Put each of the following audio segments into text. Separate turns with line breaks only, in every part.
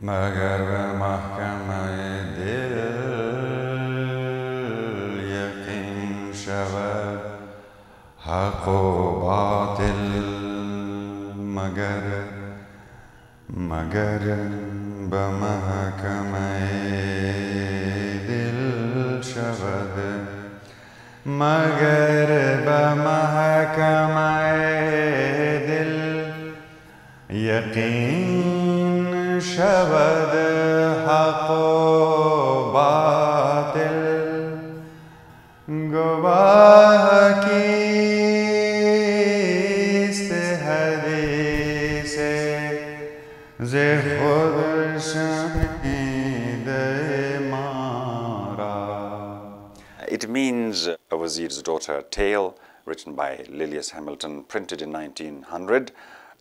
مگر به محکمه دل یقین شود حق و باطل. مگر به محکمه دل شود، مگر به محکمه دل یقین شود حق و باطل. گواه کیست حدیث ز خود شنیده ما را.
It means A Vizier's Daughter tale, written by LILLIAS Hamilton, printed in 1900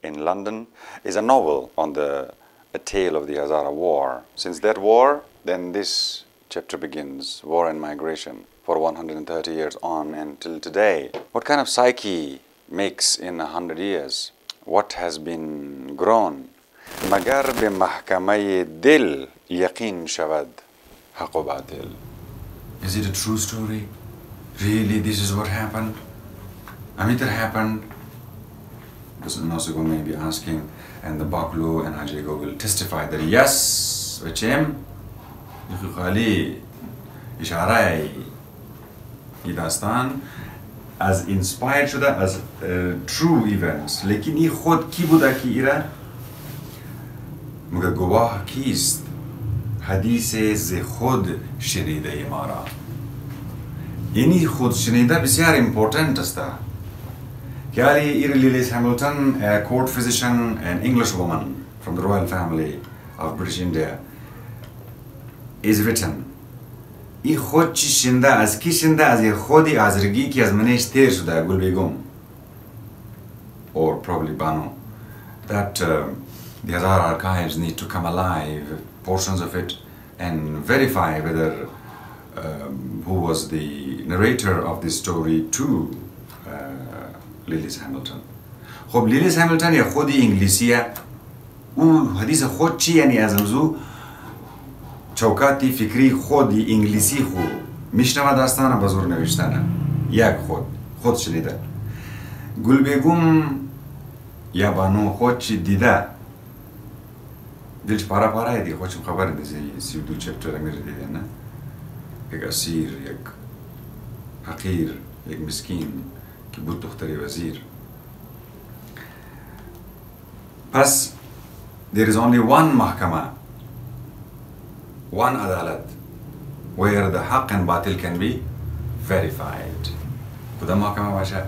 in London, is a novel on a tale of the Hazara war. Since that war, then this chapter begins, war and migration, for 130 years on until today. What kind of psyche makes in 100 years? What has been grown? Magar be mahkamay dil yaqeen shavad haq wa batil.
Is it a true story? Really, this is what happened? Amit, it happened? Because Nasigo may be asking, and the Baklu and Haji will testify that yes, Vachem, Khali, Isharai, Idastan, as inspired shuda as true events. Lekin I khod ki buda ki ira? Muga gawah kist حدیث ز خود شنیده ما را. اینی خود شنیده بسیار important است. که LILLIAS Hamilton, a court physician, an English woman from the royal family of British India, is written. ای خود چی شنده از کی شنده؟ از خودی ازرگی که از منش تیر شده، گل بیگم. Or probably Banu. That the Hazara archives need to come alive, portions of it, and verify whether who was the narrator of this story to LILLIAS Hamilton. خب LILLIAS Hamilton یا خودی انگلیسیه، او حدیث خود چی یعنی از امزو چوکاتی فکری خودی انگلیسی خود میشنوه داستانه بزور نوشتنه یک خود شنیده. گل بیگم یا بانو خود چی دیده دلش پارا دیگه خودشم خبر دیزی 32 چپتر امیر دیده نه؟ یک اسیر، یک حقیر، یک مسکین که بود دختری وزیر. پس there is only one محکمه، one عدالت where the حق and باطل can be verified. کدام محکمه باشه؟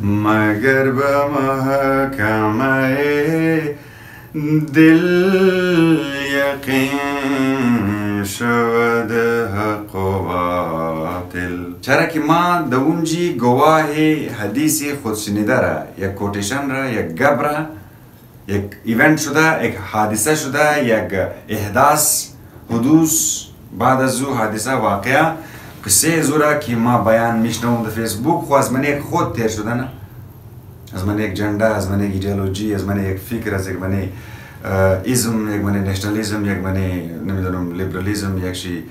مگر به محکمه دل یقین شود حق و باطل. چرا که ما دونجی گواه حدیث خود شنیده را، یک کوتیشن را، یک گب را، یک ایونت شده، یک حادثه شده، یک احداث حدوث بعد از او حادثه واقعه قصه زورا که ما بیان میشنوم در فیسبوک خو از من یک خود تیر شده نه؟ از من یک جنده، از من یک ایدئولوژی، از من یک فکر، از یک من ایزم، یک من نشنالیزم، یک من نمیدونم لیبرالیزم، یک شی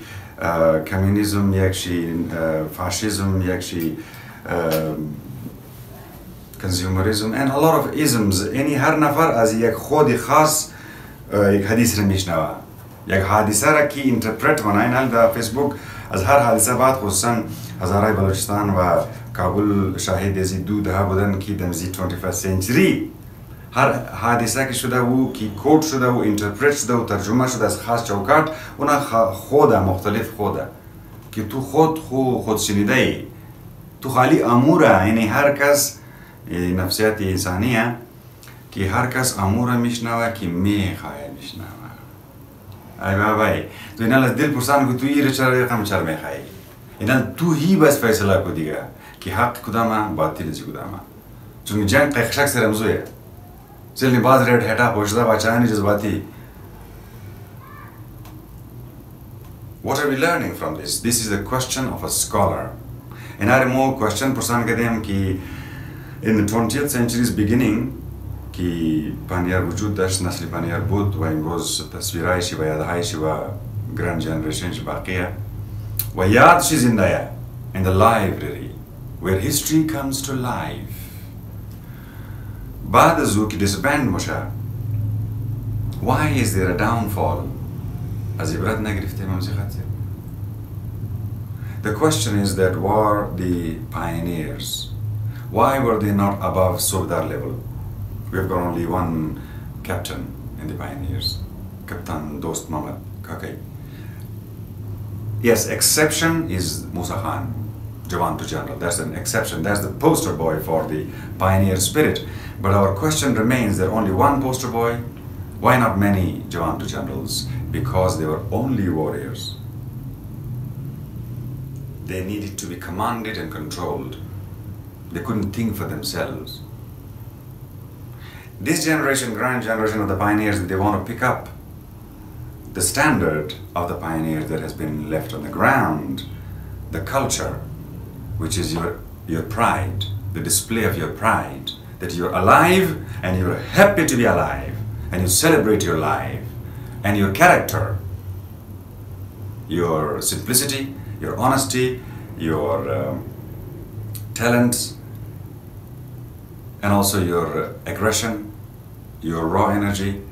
کمونیزم، یک شی فاشیزم، یک شی کنزیومریزم and a lot of isms. یعنی هر نفر از یک خود خاص یک حدیث را میشنوه، یک حادثه را که اینترپرت کنه. این حال در فیسبوک از هر حادثه بعد خصوصا هزارای بلوچستان و کابل شاهد ازی دو ده بودن که دمزی 21st century هر حادثه که شده و که کود شده و اینترپرت شده و ترجمه شده از خاص چوکات، اونا خوده مختلف خوده که تو خود شنیده ای، تو خالی اموره. یعنی هر کس نفسیت انسانیه که هر کس اموره میشنوه که میخواه میشنوه. ای بابای تو اینا از دل پرسان که تو ایره چرا رقم چرا میخوایی، اینا تو هی بس فیصله کو دیگه که حق کدامه باطل چی کدامه. چون جنگ قیخشک سرمزویه چلی باز ریڈ ہیٹا پوچھتا بچانی جذباتی. What are we learning from this? This is the question of a scholar. And I remove question پرسان کہتے ہیں کہ in the 20th century's beginning که پانیر وجود داشت، نسل پانیر بود و امروز تصویرهایش و یادهایش و گراند جنریشنش باقیه و یادش زنده in the library where history comes to life. بعد از او که disband میشه why is there a downfall؟ از عبرت نگرفته ممزی خطی. The question is that were the pioneers, why were they not above Sovdar level? We have got only one captain in the pioneers, Captain Dost Mohammed Kakai. Yes, exception is Musa Khan, Jawan to General. That's an exception. That's the poster boy for the pioneer spirit. But our question remains, there only one poster boy. Why not many Jawan to Generals? Because they were only warriors. They needed to be commanded and controlled. They couldn't think for themselves. This generation, grand generation of the pioneers, they want to pick up the standard of the pioneers that has been left on the ground, the culture, which is your pride, the display of your pride, that you're alive and you're happy to be alive, and you celebrate your life, and your character, your simplicity, your honesty, your talents, and also your aggression, your raw energy.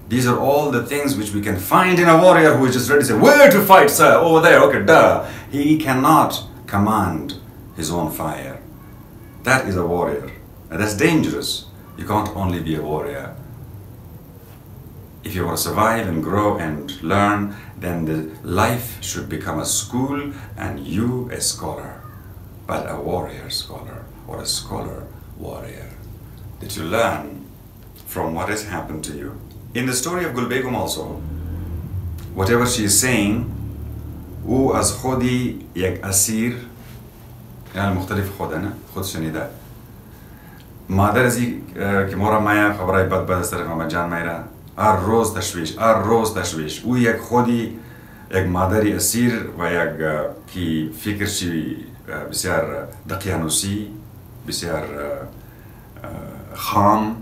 These are all the things which we can find in a warrior who is just ready to say, where to fight, sir? Over there, okay, duh. He cannot command his own fire. That is a warrior. And that's dangerous. You can't only be a warrior. If you want to survive and grow and learn, then the life should become a school and you a scholar, but a warrior scholar or a scholar warrior, that you learn from what has happened to you. In the story of Gulbegum also, whatever she is saying, او از خودی یک اسیر، یعنی مختلف خودنه، خود شنیده. مادر ازی که مورا مایا خبرای بد از طرف ما جان میره، هر روز تشویش. او یک خودی یک مادری اسیر و یک که فکرشی بسیار دقیانوسی، بسیار خام.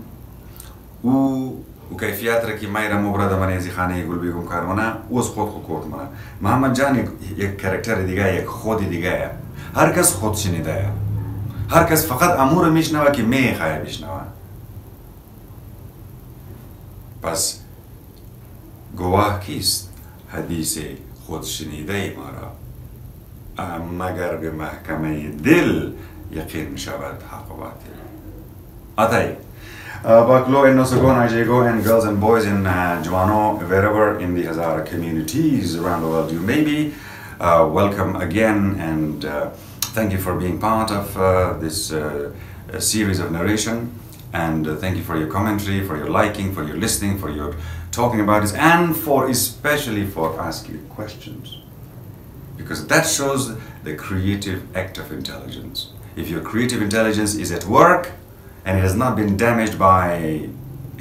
او کیفیت را که میره مبرد من ازی خانه گلبیگم کارمانه او از خود کورت منه. محمد جان یک کاراکتر دیگه، یک خودی دیگه. هر کس خود شنیده، هر کس فقط امور میشنوه که میخواه بشنوه. پس گواه کیست حدیث خود شنیده ما را مگر به محکمه دل یقین شود حق و باطل. آتای Baklo and Nosogon, Ajego, and girls and boys in Juano, wherever in the Hazara communities around the world you may be, welcome again, and thank you for being part of this series of narration, and thank you for your commentary, for your liking, for your listening, for your talking about this, and especially for asking questions, because that shows the creative act of intelligence. If your creative intelligence is at work, and it has not been damaged by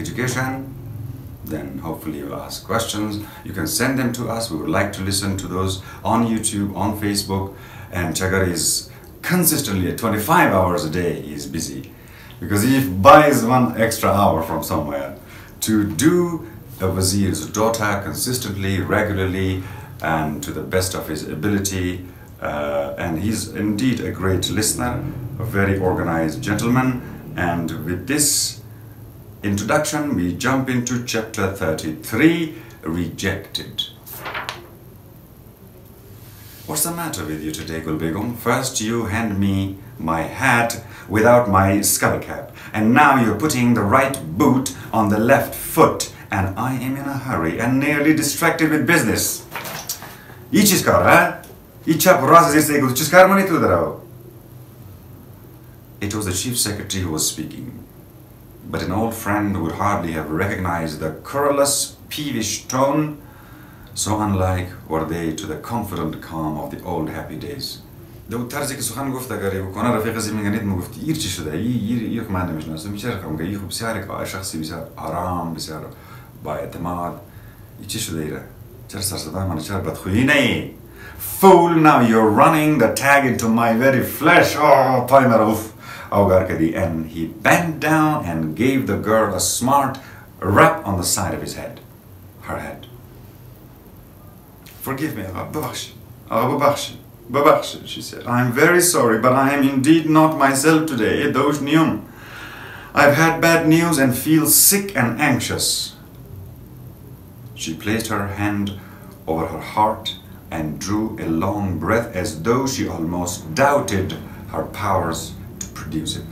education, then hopefully you'll ask questions. You can send them to us. We would like to listen to those on YouTube, on Facebook. And Chagar is consistently at 25 hours a day. He is busy because he buys one extra hour from somewhere to do a Vizier's daughter consistently, regularly, and to the best of his ability. And he's indeed a great listener, a very organized gentleman. And with this introduction, we jump into chapter 33, Rejected. What's the matter with you today, Gulbegum? First you hand me my hat without my skull cap, and now you're putting the right boot on the left foot, and I am in a hurry and nearly distracted with business. It was the chief secretary who was speaking, but an old friend would hardly have recognized the querulous, peevish tone, so unlike were they to the confident calm of the old happy days. دو طرزی که سخن گفت اگر بکنه رفیق زی میگنید میگفت ایر چی شده ایر که من نمیشناسم میشه خم گیی خوب بسیار شخصی بسیار آرام بسیار با اعتماد چی شده ایره چرا سر صدا من چرا بدخویی نه Fool, now you're running the tag into my very flesh. Oh, timer off. and he bent down and gave the girl a smart rap on the side of her head. Forgive me, she said. I am very sorry, but I am indeed not myself today. I've had bad news and feel sick and anxious. She placed her hand over her heart and drew a long breath as though she almost doubted her powers to produce it.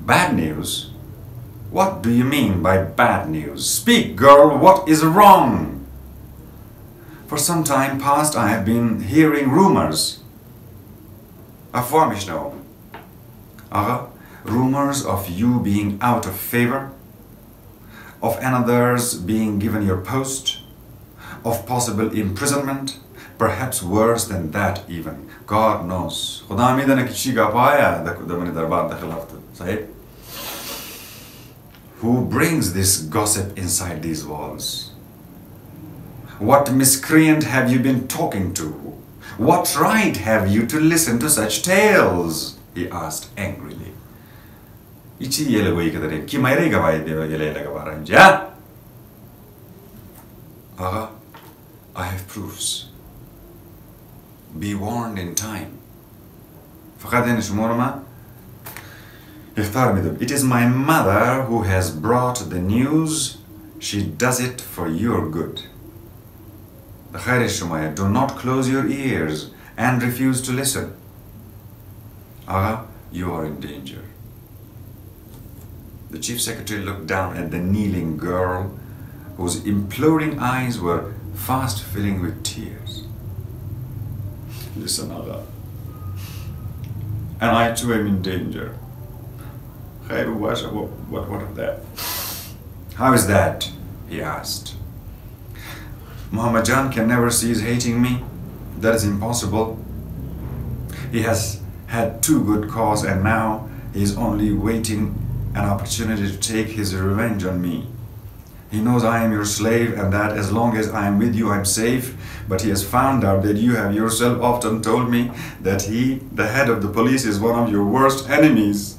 Bad news? What do you mean by bad news? Speak, girl, what is wrong? For some time past I have been hearing rumors. Rumors of you being out of favor, of another's being given your post, of possible imprisonment, perhaps worse than that even. God knows. Who brings this gossip inside these walls? What miscreant have you been talking to? What right have you to listen to such tales? He asked angrily. Aga, I have proofs. Be warned in time. It is my mother who has brought the news. She does it for your good. Do not close your ears and refuse to listen. Aga, you are in danger. The chief secretary looked down at the kneeling girl, whose imploring eyes were fast filling with tears. Listen, Aga, and I too am in danger. What of that? How is that? He asked. Muhammad Jan can never cease hating me. That is impossible. He has had too good cause, and now he is only waiting an opportunity to take his revenge on me. He knows I am your slave and that as long as I am with you I am safe, but he has found out that you have yourself often told me that he, the head of the police, is one of your worst enemies.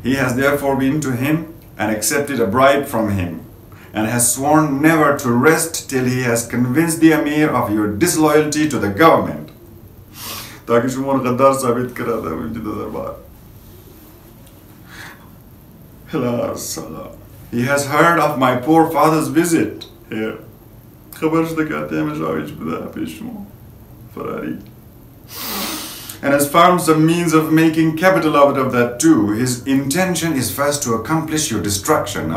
He has therefore been to him and accepted a bribe from him, and has sworn never to rest till he has convinced the Amir of your disloyalty to the government. He has heard of my poor father's visit here. And has found some means of making capital out of that too. His intention is first to accomplish your destruction,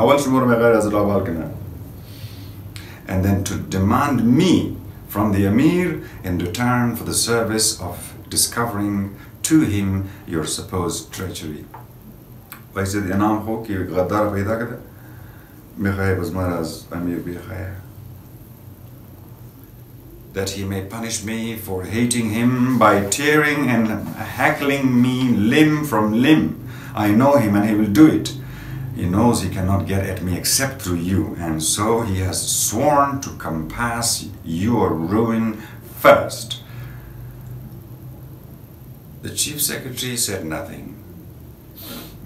and then to demand me from the Amir in return for the service of discovering to him your supposed treachery. That he may punish me for hating him by tearing and hackling me limb from limb. I know him and he will do it. He knows he cannot get at me except through you, and so he has sworn to compass your ruin first. The chief secretary said nothing,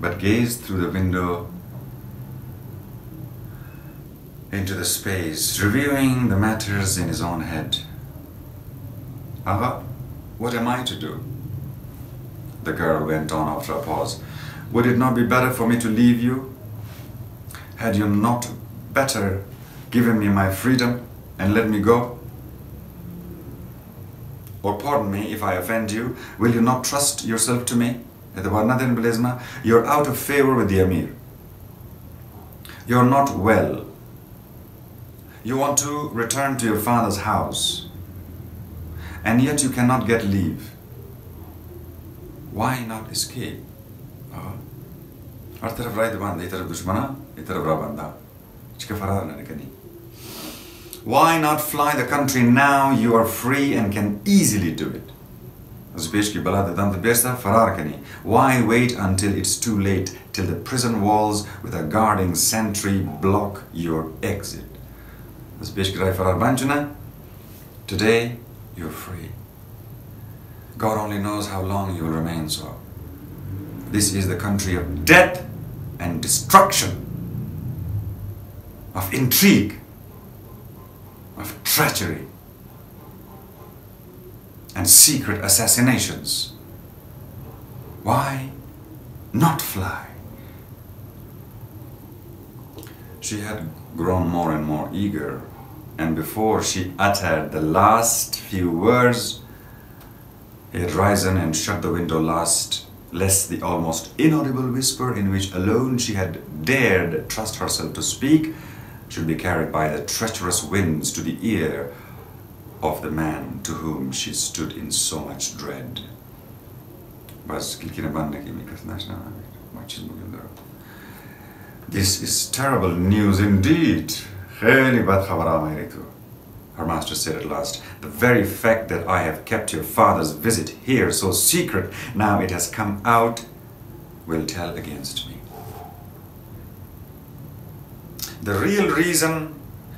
but gazed through the window into the space, reviewing the matters in his own head. Aga, what am I to do? The girl went on after a pause. Would it not be better for me to leave you? Had you not better given me my freedom and let me go? Or pardon me if I offend you, will you not trust yourself to me? You're out of favor with the Amir. You're not well. You want to return to your father's house, and yet you cannot get leave. Why not escape? Why not fly the country now? You are free and can easily do it. Why wait until it's too late, till the prison walls with a guarding sentry block your exit? Today you're free. God only knows how long you will remain so. This is the country of death and destruction, of intrigue, of treachery, and secret assassinations. Why not fly? She had grown more and more eager, and before she uttered the last few words, he had risen and shut the window lest the almost inaudible whisper in which alone she had dared trust herself to speak should be carried by the treacherous winds to the ear of the man to whom she stood in so much dread. This is terrible news indeed. Her master said at last, the very fact that I have kept your father's visit here so secret, now it has come out, will tell against me. The real reason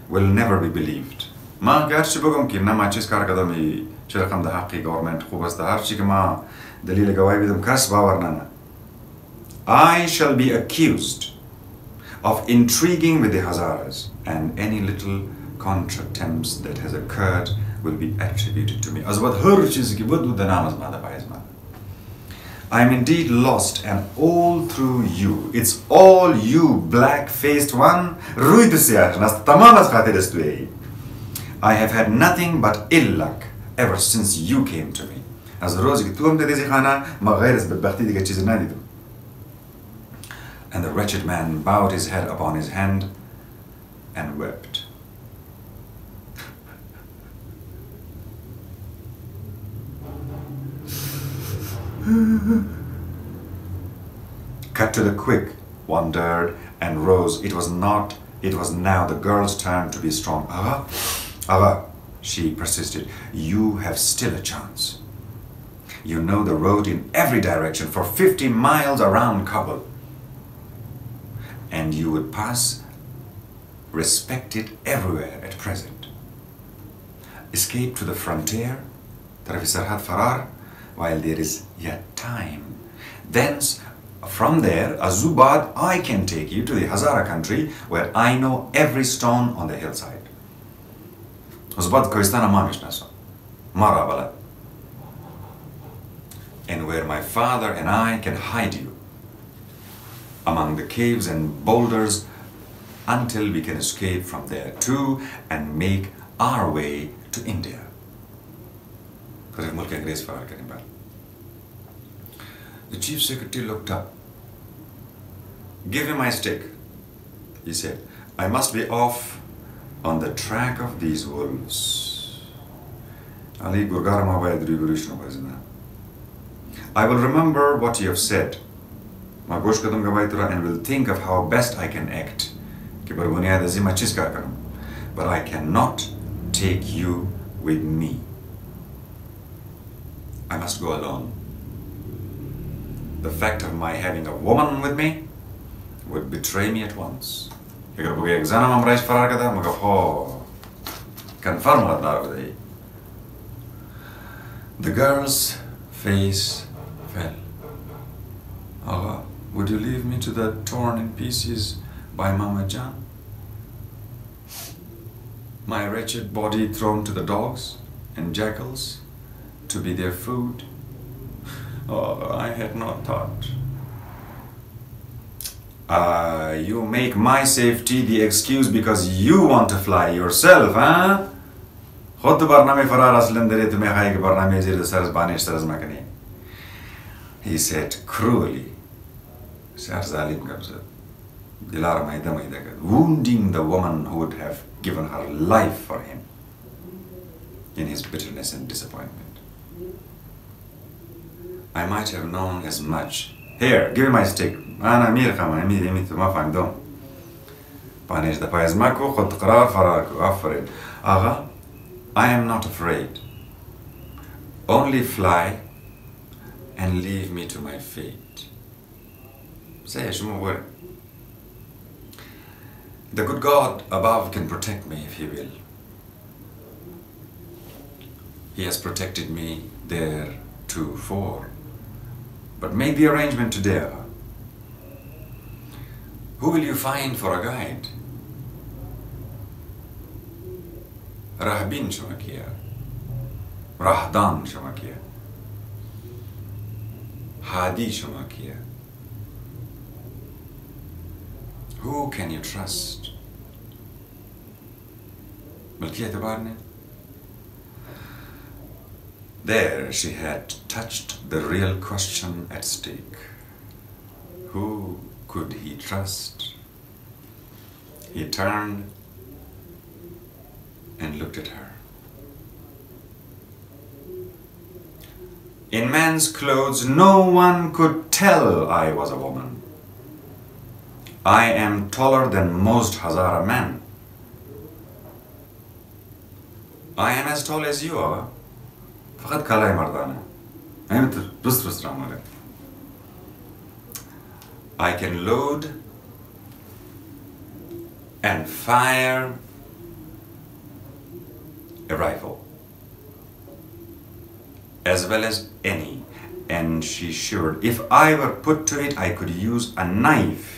will never be believed. ما قالش بقوم كنا ما تشيس كاركدامي شرقم ده حقي government خوبس ده هرشي كما دليل جوابي بدم كاس باورنا. I shall be accused of intriguing with the Hazaras, and any little contretemps that has occurred will be attributed to me. I am indeed lost, and all through you. It's all you, black-faced one. I have had nothing but ill luck ever since you came to me. And the wretched man bowed his head upon his hand and wept. Cut to the quick, one dared and rose. It was now the girl's turn to be strong. Aga, she persisted, you have still a chance. You know the road in every direction for 50 miles around Kabul. And you would pass respected everywhere at present. Escape to the frontier, while there is yet time. Thence, from there, Azubad, I can take you to the Hazara country, where I know every stone on the hillside. Azubad Koistana Mamishnaso, Marabala. And where my father and I can hide you among the caves and boulders until we can escape from there too and make our way to India. The chief secretary looked up. Give me my stick, he said. I must be off on the track of these wolves. I will remember what you have said, and will think of how best I can act. But I cannot take you with me. I must go alone. The fact of my having a woman with me would betray me at once. The girl's face fell. Allah, would you leave me to the torn in pieces by Mama Jan? My wretched body thrown to the dogs and jackals to be their food? Oh, I had not thought. You make my safety the excuse because you want to fly yourself, huh? He said cruelly, wounding the woman who would have given her life for him in his bitterness and disappointment. I might have known as much. Here, give me my stick. AMIR Agha, I am not afraid. Only fly and leave me to my fate. Say, the good God above can protect me if He will. He has protected me there 2, 4. But make the arrangement today. Who will you find for a guide? Rahbin shoma kiya, Rahdan shoma kiya, Hadi shoma kiya. Who can you trust? Mechidtv. There she had touched the real question at stake. Who could he trust? He turned and looked at her. In man's clothes, no one could tell I was a woman. I am taller than most Hazara men. I am as tall as you are. فقط کلای مردانه. درست راماله. I can load and fire a rifle as well as any, and she shivered. If I were put to it, I could use a knife.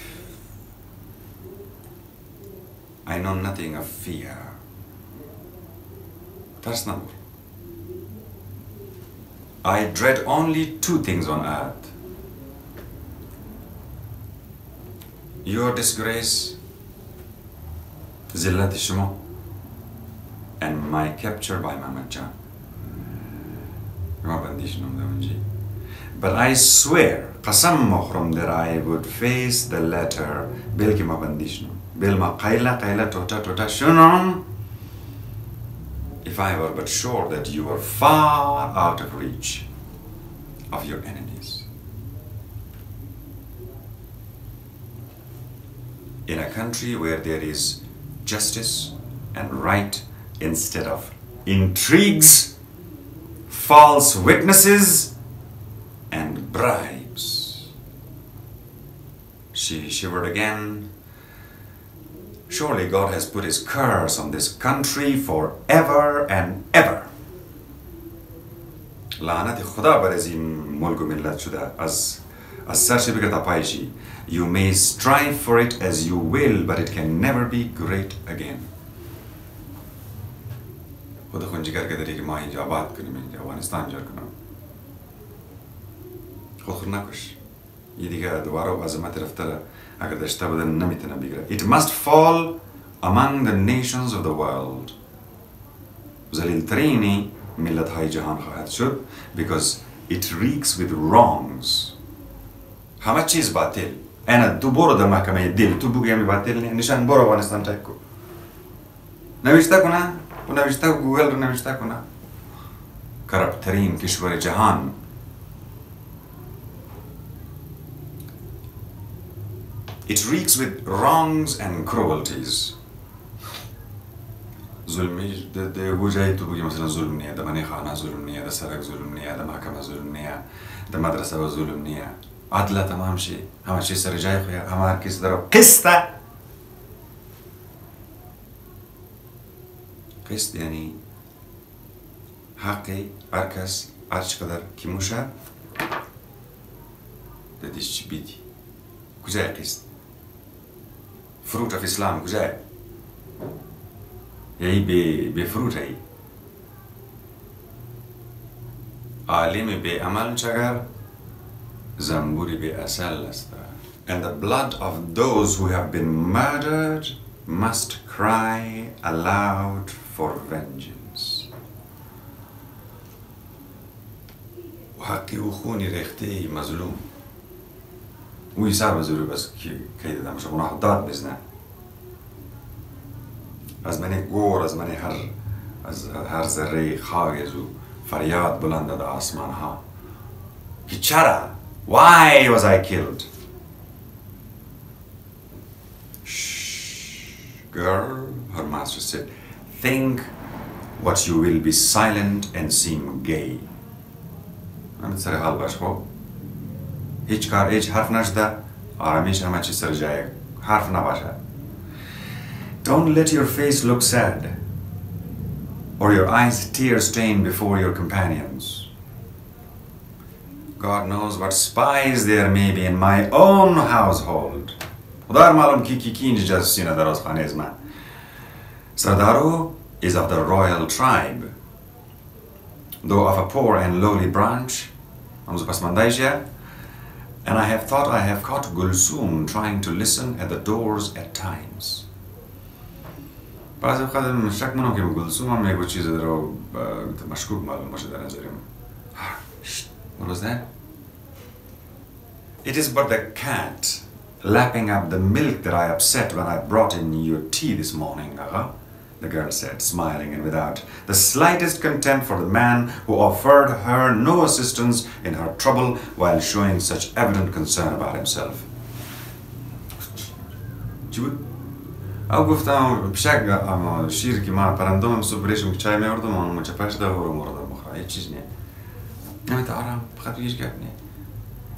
I know nothing of fear. That's not. I dread only two things on earth: your disgrace, zillat shmo, and my capture by Muhammad Jan. But I swear, qasam mokhram, that I would face the latter. Bilki mabandishno, bilma qaila qaila tota tota shunum. If I were but sure that you were far out of reach of your enemies. In a country where there is justice and right instead of intrigues, false witnesses, and bribes. She shivered again. Surely God has put his curse on this country forever and ever. لعنت خدا بر از این ملک و ملت شده. از سرش بگرد اپایشی. You may strive for it as you will, but it can never be great again. خدا خون جگر که داری که ما اینجا آباد کنیم، اینجا افغانستان جار کنم. خود نکش. یه دیگه دوباره و عظمت رفته اگر داشته بودن نمیتونه بگیره. It must fall among the nations of the world. ذلیل‌ترینی ملت های جهان خواهد شد because it reeks with wrongs. همه چیز باطل. انا تو برو در محکمه دل تو بگی همی باطل نشان برو افغانستان چک کن. نوشته کنه و نوشته گوگل رو نوشته کنه. کرپترین کشور جهان. It reeks with wrongs and cruelties. ظلمی ده گوجای تو بگی مثلا ظلم نیه، ده منی خانه ظلم نیه، ده سرک ظلم نیه، ده محکمه ظلم نیه، ده مدرسه و ظلم نیه. عدل تمام شی، همه چیز سر جای خویه، همه هر کس داره قسطه. قسط یعنی حقی هر کس هر چقدر کی موشه ده دیش چی بیدی. کجای قسط؟ فروت في الإسلام كجاي يهي بفروت هي عالمي بعمل شجر زنبوري بأسل استا. And the blood of those who have been murdered must cry aloud for vengeance. وحقي وخوني ريختي مظلوم. ويصار بزوري بس كي ده مش مناهضات بزنا. از من گور از من هر ذره خاگز و فریاد بلند در آسمان ها. که چرا؟ Why was I killed? Shh, girl, her master said. Think what you will be silent and seem gay. من سر حال باش خو. هیچ کار هیچ حرف نشده آرامیش همه چی سر جای حرف نباشه. Don't let your face look sad or your eyes tear stained before your companions. God knows what spies there may be in my own household. خدا معلوم کی اینجا جاسوسی نداره خانه از من. Sardaro is of the royal tribe, though of a poor and lowly branch. And I have thought I have caught Gulzum trying to listen at the doors at times. بعضی وقت شک منم که گلسوم هم یک چیز رو مشکوک معلوم باشه در نظر من. What was that? It is but the cat lapping up the milk that I upset when I brought in your tea this morning, Aga, the girl said, smiling and without the slightest contempt for the man who offered her no assistance in her trouble while showing such evident concern about himself. او گفتم بشک اما شیر که من پرندم صبح بریشم که چای میوردم اون مچه پش ده رو موردم بخواه هیچ چیز نیه نمیت آرام فقط بگیش گپ نیه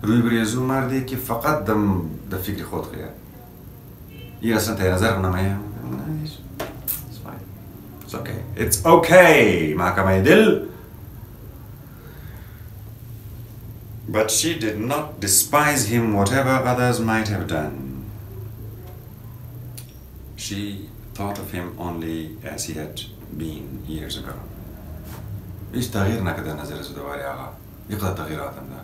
روی بریزو مردی که فقط دم ده فکر خود خیه یه اصلا تای نظر کنم ایه It's okay. It's okay, محکمه دل. But she did not despise him whatever others might have done. She thought of him only as he had been years ago. إيش تغيير نكده نزل سودواري آغا يقدر تغييرات ده.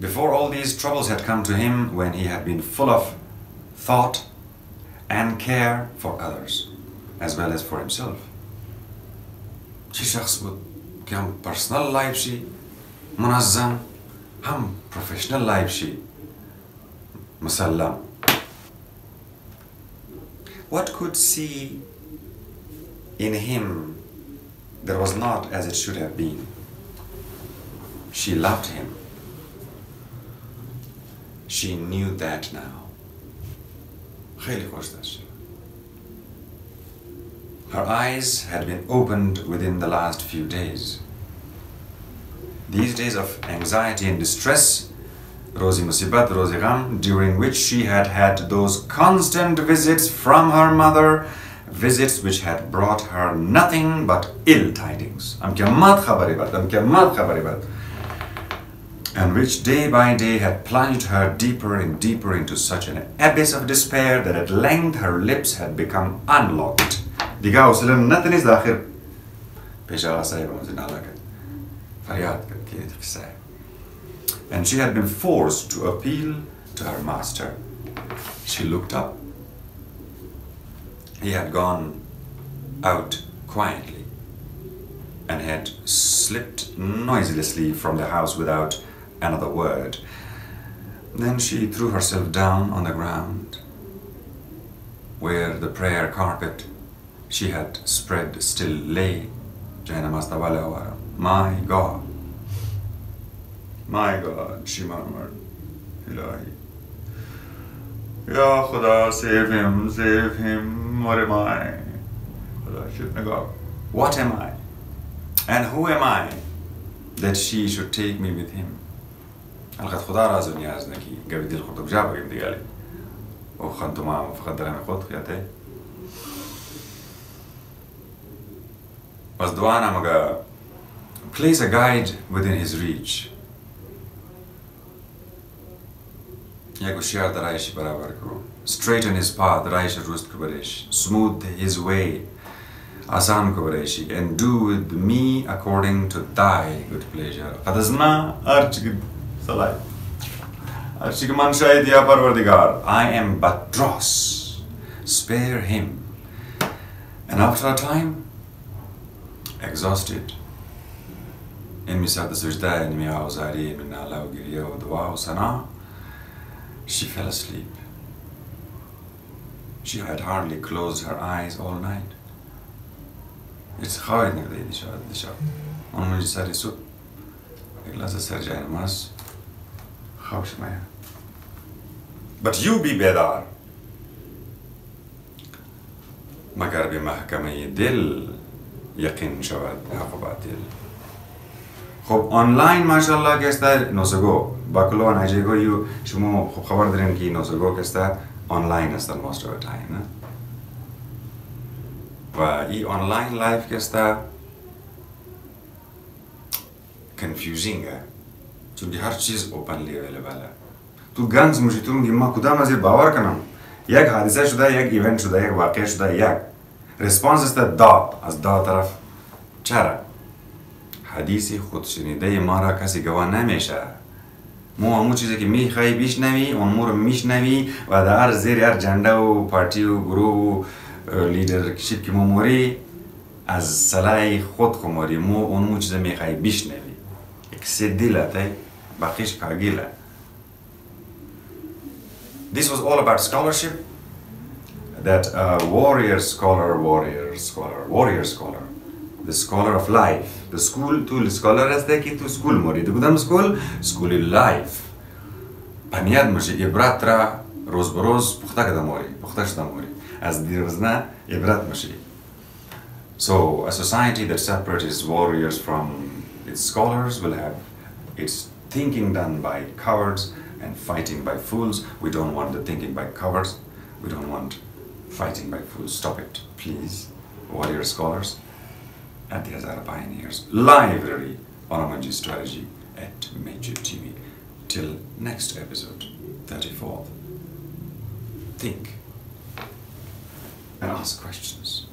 Before all these troubles had come to him, when he had been full of thought and care for others, as well as for himself. شي شخص بود که هم personal life شي منظم هم professional life شي مسلم. What could see in him that was not as it should have been? She loved him. She knew that now. خیلی خوش داشت. Her eyes had been opened within the last few days. These days of anxiety and distress, Rozi Musibat, Rozi Gham, during which she had had those constant visits from her mother, visits which had brought her nothing but ill tidings. And which day by day had plunged her deeper and deeper into such an abyss of despair that at length her lips had become unlocked. دیگه حوصله نتونی از داخل پیش آقا صاحب مزین علاقه فریاد کرد که قصه. And she had been forced to appeal to her master. She looked up. He had gone out quietly and had slipped noiselessly from the house without another word. Then she threw herself down on the ground where the prayer carpet she had spread still lay. My God, she murmured, Ilahi. Ya Khuda, save him, what am I? What am I? And who am I that she should take me with him? القد خدا رازو نیاز نکی قبل دل خطب جابو يم ديالي وخنتو معه فقد درهم خود خياته بس دوانا مگا place a guide within his reach. ياكو شيار درايش برابر كرو straighten his path درايش روست كبريش smooth his way آسان كبريشي and do with me according to thy good pleasure. قد ازنا ارچ صلاة ارچ من شاید يا پروردگار I am but dross, spare him. And after a time, exhausted in misad sajda in miya Gulzari min ala wa giriya wa dua wa sana, she fell asleep. She had hardly closed her eyes all night. It's خواهد نگده دیشب اون منجی سری سود یک لحظه سر جای نماز خوابش مایا. But you be بیدار مگر به محکمه دل یقین شود حق و باطل. خب آنلاین ماشاءالله کسته نوسگو باکلو و نجیگو یو شما خب خبر دارین که نوسگو کسته آنلاین هستن most of the time نه؟ و ای آنلاین لایف کسته confusing है क्योंकि हर चीज़ openly available है तो guns मुझे तुम gemma खुदा मज़े बावर करना एक हादिसा शुदा एक event शुदा एक वाक़या शुदा एक response इस्ता दा از دا طرف چرا حدیث خود شنیده ما را کسی گواه نمیشه ما همون چیزی که میخوای بیشنوی اون رو میشنوی و در هر زیر هر جنده و پارتی و گروه و لیدرشپ که ما موری از سلای خود خماری ما اون چیزی میخوای بیشنوی یک سدیلته باقیش کاگیله. This was all about scholarship that warrior scholar, the scholar of life. The school to scholar as they to school mori. The gudam school life. Paniad moshi ibratra roz boroz pukhta kada mori, pukhta shda mori. As dirvzna ibrat moshi. So a society that separates its warriors from its scholars will have its thinking done by cowards and fighting by fools. We don't want the thinking by cowards. We don't want fighting by fools. Stop it, please, warrior scholars. At the Hazara Pioneers Library on Amanji Strategy at Mechidtv. Till next episode, 34th. Think and ask questions.